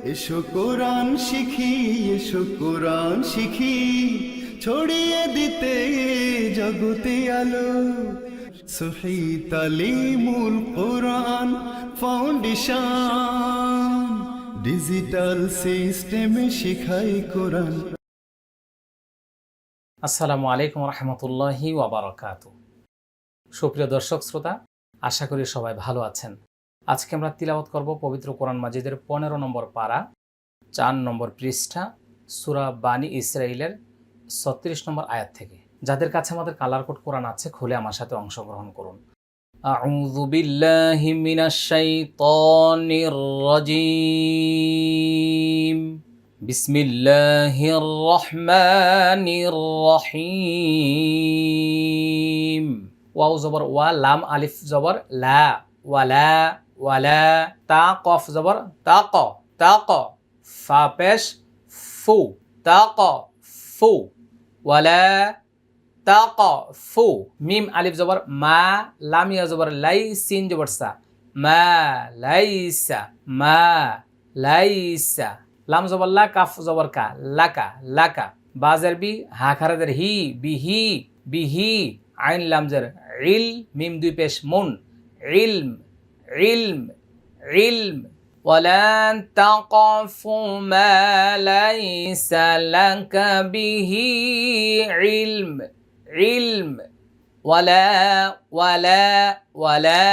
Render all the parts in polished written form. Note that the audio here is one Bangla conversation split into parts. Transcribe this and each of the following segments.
এসো কোরআন শিখি, এসো কোরআন শিখি, ছড়িয়ে দিতে জগতে আলো। সহি তালিমুল কোরআন ফাউন্ডেশন, ডিজিটাল সিস্টেমে শিখাই কোরআন। আসসালামু আলাইকুম রহমতুল্লাহি ওয়াবারাকাতুহু। সুপ্রিয় দর্শক শ্রোতা, আশা করি সবাই ভালো আছেন। আজকে আমরা তিলাওয়াত করব পবিত্র কোরআন মাজিদের 15 নম্বর পারা, 4 নম্বর পৃষ্ঠা, সূরা বানি ইসরাইলের 36 নম্বর আয়াত থেকে। যাদের কাছে আমাদের কালার কোড কোরআন আছে, খুলে আমার সাথে অংশগ্রহণ করুন। আউযু বিল্লাহি মিনাশ শাইতানির রাজীম। বিসমিল্লাহির রহমানির রহিম। ওয়াও জবর ওয়া, লাম আলিফ জবর লা, ওয়ালা ওয়ালা। তা কফ জবর তাক, তাক। ফা পেশ ফু, তাক ফু। ওয়ালা তাক ফু। মিম আলিফ জবর মা, লাম ইয়া জবর লাই, সিন জবর সা, মা লাইসা, মা লাইসা। লাম জবর লা, কাফ জবর কা, লাকা লাকা। বাজের বি, হা খারাজের হি, বিহি বিহি। আইন লামজের ইল, মিম দুই পেশ মুন, ইলম ইলম ইলম। ওয়ালান তাকফু মা লাইসা লাকা বিহি ইলম ইলম। ওয়ালা ওয়ালা ওয়ালা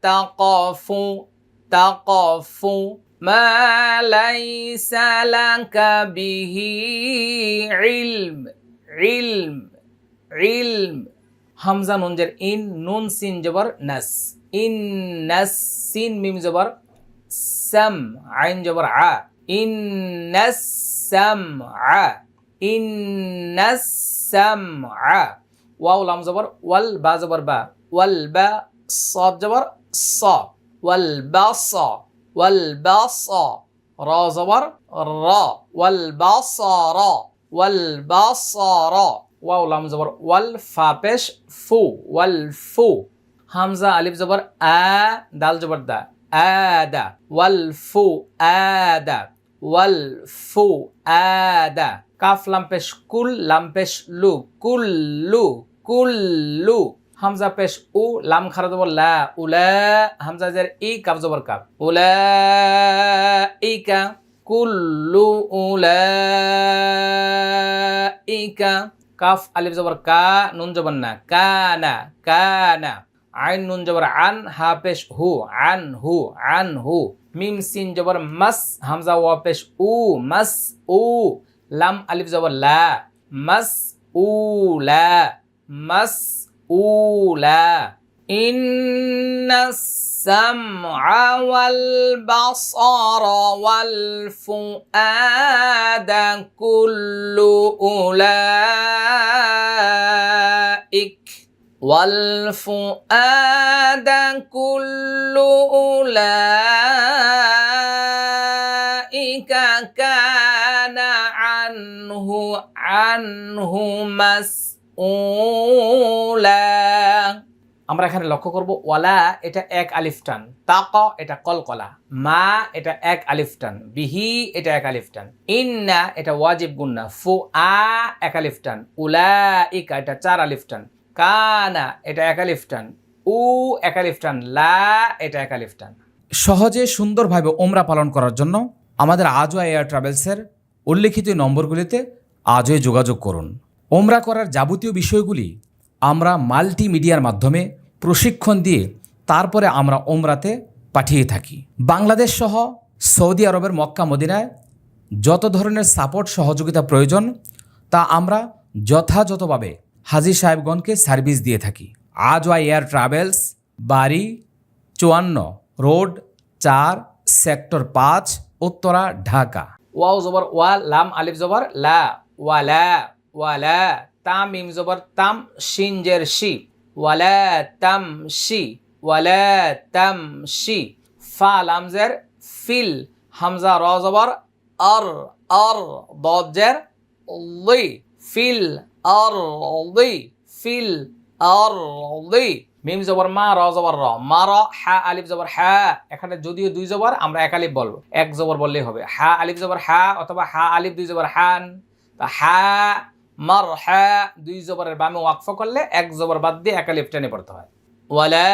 তাকফু তাকফু মা লাইসা লাকা বিহি ইলম ইলম ইলম। হামজা নুনজের ইন, নুন সিন জবর নাস, ইন নাস। সিন মিম জবর সাম, আইন জবর আ, ইন নাস সাম আ, ইন নাস সাম আ। ওয়াও লাম জবর ওয়াল, বা জবর বা, ওয়াল বা। সাদ জবর স, ওয়াল বা স, ওয়াল বা স। র জবর র, ওয়াল বা স র, ওয়াল বা স র। ওয়াও লাম জবর ওয়াল, ফা পেশ ফু, ওয়াল ফু। হামজা আলিফ জবর আ, দাল জবর দা, আদা। ওয়াল ফু আদা, ওয়াল ফু আদা। কাফ লাম পেশ কুল, লাম পেশ লু, কুল্লু কুল্লু। হামজা পেশ উ, লাম খারা জবর লা, উলা। হামজা জের ই, কাফ জবর কাফ, উলা ইকা। কুল্লু উলা ইকা। কাফ আলিফ জবর কা, নুন জবর না, কানা কানা। আইন নুন জবর আন, হা পেশ হু, আন হু আন হু। মিম সিন জবর মাস, হামজা ওয়া পেশ উ, মাস উ। লাম আলিফ জবর লা, মাস উ লা, মাস উ লা। ইন্নাস সামআ ওয়াল বাসারা ওয়াল ফুআদা কুল্লু উলাইক, ওয়াল ফুআদা কুল্লু উলাইকা কানা আনহু মাসউলা। আমরা এখানে লক্ষ্য করব, ওয়ালা এটা এক আলিফ টান, তাক এটা কলকলা, মা এটা এক আলিফ টান, বিহি এটা এক আলিফ টান, ইন্না এটা ওয়াজিব গুন্না, ফু আ এক আলিফ টান, উলাইকা এটা 4 আলিফ টান, কানা এটা এক আলিফ টান, উ এক আলিফ টান, লা এটা এক আলিফ টান। সহজে সুন্দরভাবে ওমরা পালন করার জন্য আমাদের আজওয়া এয়ার ট্রাভেলসের উল্লেখিত নম্বরগুলিতে আজই যোগাযোগ করুন। ওমরা করার যাবতীয় বিষয়গুলি আমরা মাল্টিমিডিয়ার মাধ্যমে প্রশিক্ষণ দিয়ে তারপরে আমরা ওমরাতে পাঠিয়ে থাকি। বাংলাদেশ সহ সৌদি আরবের মক্কা মদিনায় যত ধরনের সাপোর্ট সহযোগিতা প্রয়োজন তা আমরা যথাযথভাবে হাজী সাহেবগণকে সার্ভিস দিয়ে থাকি। আজওয়া এয়ার ট্রাভেলস, বাড়ি 54 road 4 sector 5 Uttara Dhaka. Wow জবর ওয়া, লাম আলিফ জবর লা, ওয়ালা ওয়ালা। তাম মিম জবর তাম, শিন জের শি, ওয়ালা তাম শি, ওয়ালা তাম শি। ফা লাম জের ফিল, হামজা র জবর আর, আর। দদ জের লি, ফিল আর লি, ফিল আর লি। মিম জবর মা, র জবর র, মা র, হা আলিফ জবর হা। এখানে যদিও দুই জবর, আমরা এক আলিফ বলবো, এক জবর বললেই হবে। হা আলিফ জবর হা অথবা হা আলিফ দুই জবর হান। তা হা মার হা দুই জবরের বামে ওয়াকফ করলে এক জবর বাদ দিয়ে এক আলিফ টেনে পড়তে হয়। ওয়ালা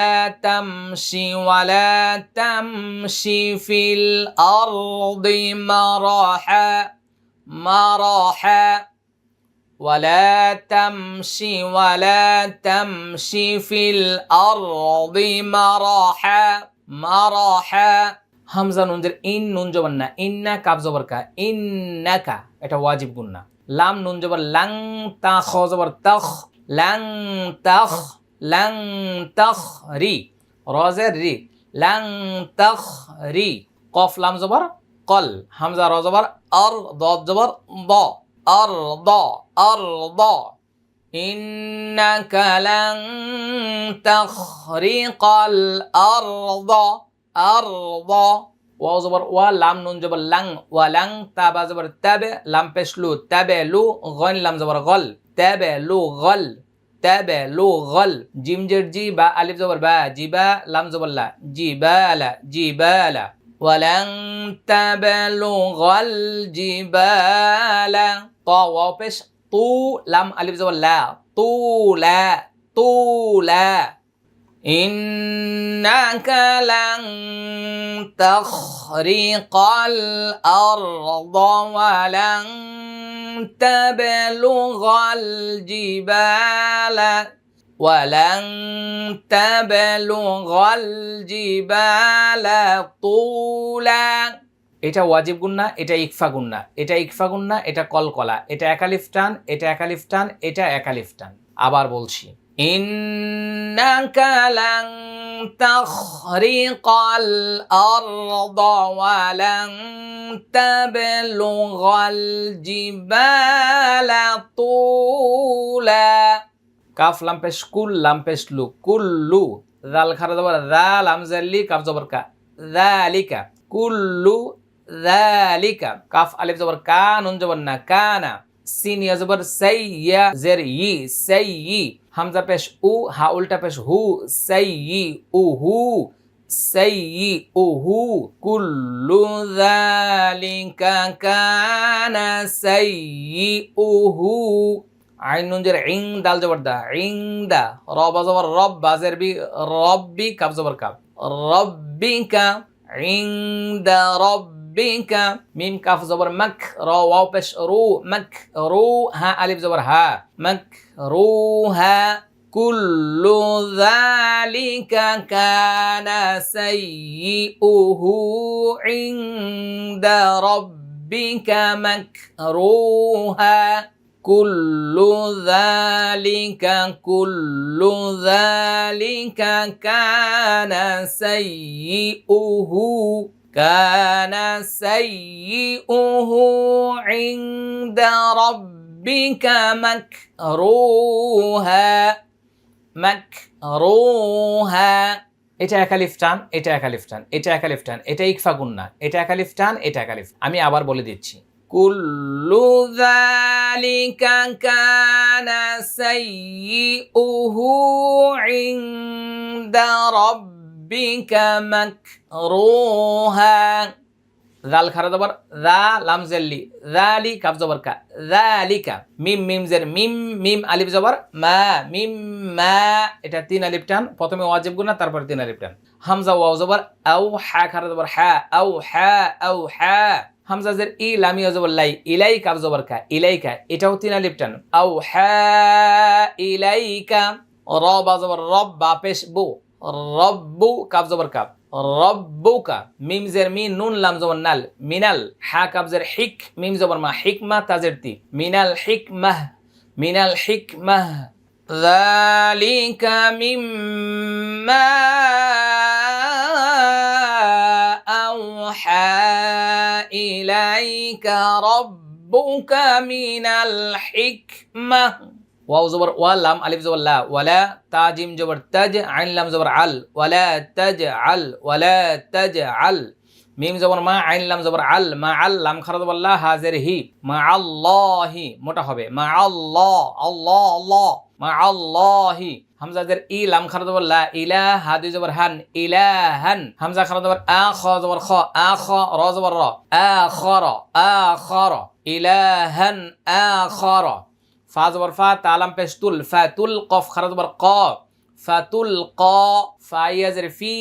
তামশি ফিল আরদি মারাহা, মারাহা। ولا تمشي في الأرض مرحا مرحا হামজা নুনজের ইন, নুন জবর না, ইন্না কাফ জবর কা, ইন্নাকা এটা ওয়াজিব গুন্না। লাম নুন জবর লাং, তা খ জবর তখ, লাং তখ, লাং তখ রি, রজের রি, লাং তখ রি। কফ লাম জবর কল, হামজা র জবর আর, দদ জবর দ, أرضى أرضى إنك لن تخرق الأرض أرضى واو زبر ولام نون جبر لن ولن تابا زبر تاب لام بشلو تابلو غن لام زبر غل تابلو غل تابلو غل جيم جر جي با ألف زبر با جيبا لام زبر لا جبال جبال ولن تبلغ الجبال طا واو পেশ তু লাম আলিফ জবর লা তুলা তুলা ইন্নাকা লান তাখরিকাল আরদ ওয়া লান তাবলুগাল জিবালা ولن تبلغ الجبال طولا এটা ওয়াজিব গুন্না, এটা ইকফা গুন্না, এটা ইকফা গুন্না, এটা কলকলা, এটা একালিফ টান, এটা একালিফ টান, এটা একালিফ টান। আবার বলছি, ইন্নাকা লান তাখরিকাল আরদ ওয়া লান তাবলুগাল জিবালা তুলা। কাফ লাম পেশ কুল লাম পেশ লু, কুল্লু জাল খারা জবর যা লাম জাল্লি কাফ জবর কা, যালিকা কুল্লু যালিকা। কাফ আলিফ জবর কা, নুন জবর না, কানা। সিন ইয়া জবর সাইয়া, জের ই, সাইয়ি। হামজা পেশ উ, হা উল্টা পেশ হু, সাইয়ি উহু, সাইয়ি উহু। কুল্লু যালিকা কানা সাইয়ি উহু। আইন নুন জের ইং, দাল জবর দা, ইং দা। রব জবর রব, বাজের বি, রব্বি কাফ জবর কাফ, রব্বিকা ইনদা রব্বিকা। মিম কাফ জবর মক, র ওয়াও পেশ রু, মক রু, হা আলিফ জবর হা, মক রু হা। কুল্লু যালিকা কানা সাইয়্যুহু ইনদা রব্বিকা মাকরুহা। কুল্লু যালিকা কানা সাইয়্যুহু ইনদা রাব্বিকা মাকরুহা মাকরুহা। এটা একালিফ টান, এটা একালিফ টান, এটা একালিফ টান, এটা ইকফা গুন্না, এটা একালিফ টান, এটা একালিফ। আমি আবার বলে দিচ্ছি, কুল্লু যালিকা কানা সাইয়্যুহু ইনদা রাব্বিকা মাকরুহা। জাল খারা জবর যা লাম জাল্লি, যালি কাফ জবর কা, যালিকা। মিম মিম জের মিম, মিম আলিফ জবর মা, মিম মা। এটা তিন আলিফ টান, প্রথমে ওয়াজিব গুনা, তারপর তিন আলিফ টান। হামজা ওয়াও জবর আও, হা খারা জবর হা, আও হা, আও হা। হামজা জের ই, লাম ইয়া জবর লাই, ইলাই কাফ জবর কা, ইলাইকা। এটাও তিন আলিফ টান, আও হা ইলাইকা। র বা জবর রব, বা পেশ বু, রব্বু কাফ জবর কাফ, রব্বুকা। মিম জের মি, নুন লাম জবর নাল, মিনাল। হা কাফ জের হিক, মিম জবর মা, হিকমা তাজের তি, মিনাল হিকমাহ, মিনাল হিকমাহ। যালিকা মিম্মা আওহা ইলাইকা রাব্বুকা মিনাল হিকমাহ। ওয়াও জবর ওয়া, লাম আলিফ জবর লা, ওয়ালা তা জিম জবর তাজ, আইন লাম জবর আল, ওয়ালা তাজআল, ওয়ালা তাজআল। মিম জবর মা, আইন লাম জবর আল, মা আল, লাম খারা জবর লা, হাজের হি, মা আল্লাহি মোটা হবে, মা আল্লাহ, আল্লাহ আল্লাহ, মা আল্লাহি। হামজা জের ই লাম খারা জবর লা ইলা হা দুই জবর হান ইলাহান হামজা খারা জবর আ খ জবর খ আ খ র জবর র আখর ইলাহান আখর ফা জবর ফা তা লাম পেশ তুল ফাতুল কফ খারা জবর ক ফাতুল ক ফা ইয়া জের ফি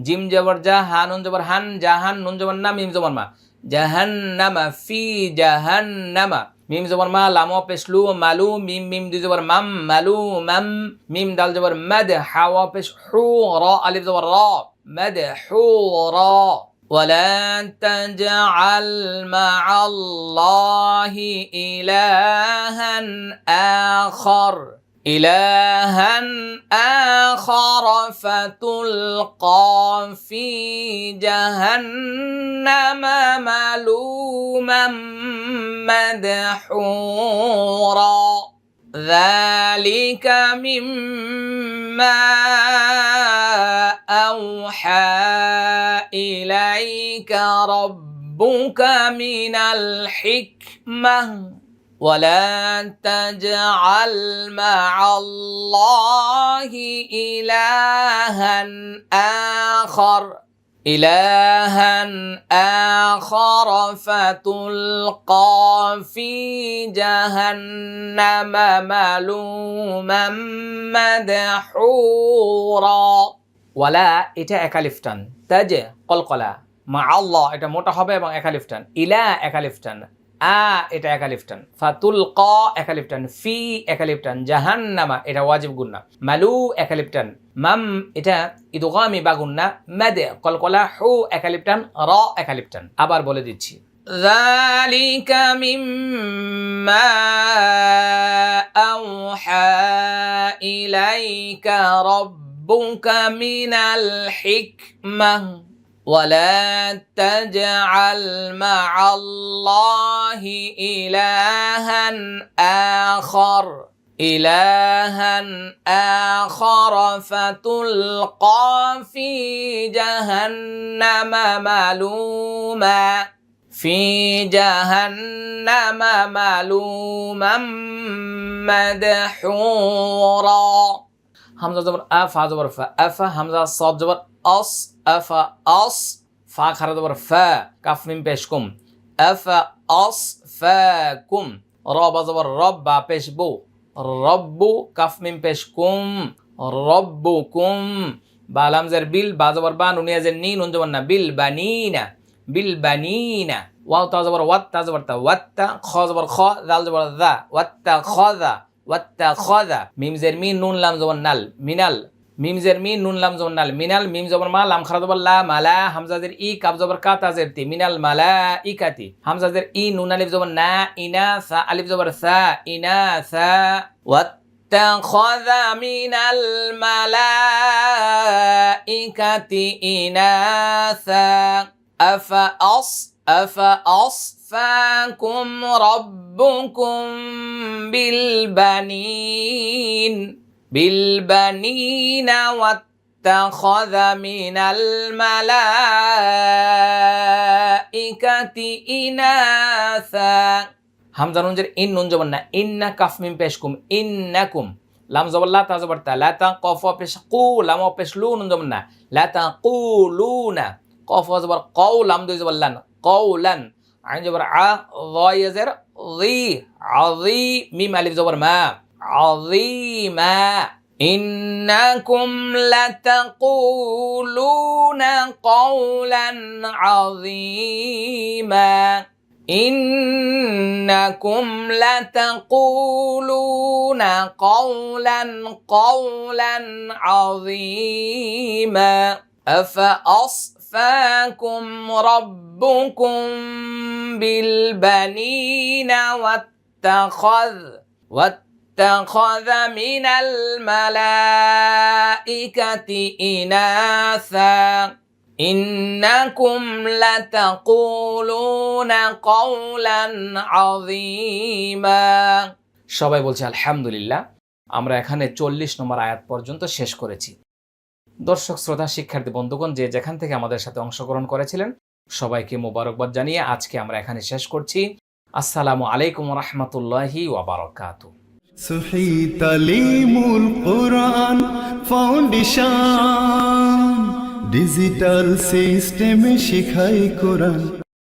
জিম জবর জা হা নুন জবর হান জাহান নুন জবর না মিম জবর মা জাহান্নামা ফি জাহান্নামা মিম জবর মা লাম পেশ লু মালু মিম মিম দুই জবর মাম মালু মাম মিম দাল জবর মাদ হাওয়া পেশ হু র আলিফ জবর র মাদ হু র ولا تجعل مع الله إلها آخر فتلقى في جهنم ملوما مدحورا ذلك مما أوحى إليك ربك من الحكمة ولا تجعل مع الله إلها آخر فتلقى في جهنم ملوما مدحورا ওয়ালা এটা একালিফটান তাজে কলকলা মা আল্লাহ এটা মোটা হবে এবং একালিফটান ইলা একালিফটান আ এটা একালিফটান ফাতুল ক একালিফটান ফি একালিফটান জাহান্নামা এটা ওয়াজিব গুন্না মালু একালিফটান মাম এটা ইদগামি বা গুন্না মাদে কলকলা হু একালিফটান র একালিফটান আবার বলে দিচ্ছি ذلك مما أوحى إليك ربك من الحكمة ولا تجعل مع الله إلها آخر فتلقى في جهنم ملوما مدحورا হামজা জবর আ ফা জবর ফা আফা হামজা সাদ জবর আস আফা আস ফা খারা জবর ফা কাফ মিম পেশ কুম আফা আস ফাকুম র বা জবর রব বা পেশ বু রব্বু কাফ মিম পেশ কুম রব্বুকুম বা লাম জের বিল বা জবর বা নুন ইয়াজের নি নুন জবর না বিল বানিনা ওয়াও তা জবর ওয়াত তা জবর তা ওয়াত্তা খ জবর খ দাল জবর দা ওয়াত্তা খাযা ওয়াত্তাখাযা মিম জের মিন নুন লাম জবর নাল মিনাল মিম জের মিন নুন লাম জবর নাল মিনাল মিম জবর মা লাম খারা জবর লা মালা হামজা জের ই কাফ জবর কা তা জের তি মিনাল মালাইকাতি হামজা জের ই নুন আলিফ জবর না ইনা সা আলিফ জবর সা ইনা সা ওয়াত্তাখাযা মিনাল মালাইকাতি ইনাসা أفأصفاكم ربكم بالبنين واتخذ من الملائكة إناثا হামজা নুন জের ইন নুন জবর না ইন্না কাফ মিম পেশ কুম ইন্নাকুম লাম জবর লা তা জবর তা লা তা কফ পেশ কু লাম পেশ লু নুন জবর না লা তা কুলুনা কফ জবর কও লাম দুই জবর লান কওলান আইন জবর আ য জের জি আযী মিম আলিফ জবর মা আযীমা ইন্নাকুম লাতাকুলুনা কওলান আযীমা إنكم لتقولون قولا عظيما أفأصفاكم ربكم بالبنين واتخذ من الملائكة إناثا إنكم لتقولون قولا عظيما সবাই বলছে আলহামদুলিল্লাহ। আমরা এখানে 40 নম্বর আয়াত পর্যন্ত শেষ করেছি। দর্শক শ্রোতা শিক্ষার্থী বন্ধুগণ যে যেখান থেকে আমাদের সাথে অংশগ্রহণ করেছিলেন সবাইকে মোবারকবাদ জানিয়ে আজকে আমরা এখানে শেষ করছি। আসসালামু আলাইকুম ওয়া রাহমাতুল্লাহি ওয়া বারাকাতুহু। সহি তালিমুল কোরআন ফাউন্ডেশন ডিজিটাল সিস্টেমে শিখায় কোরআন।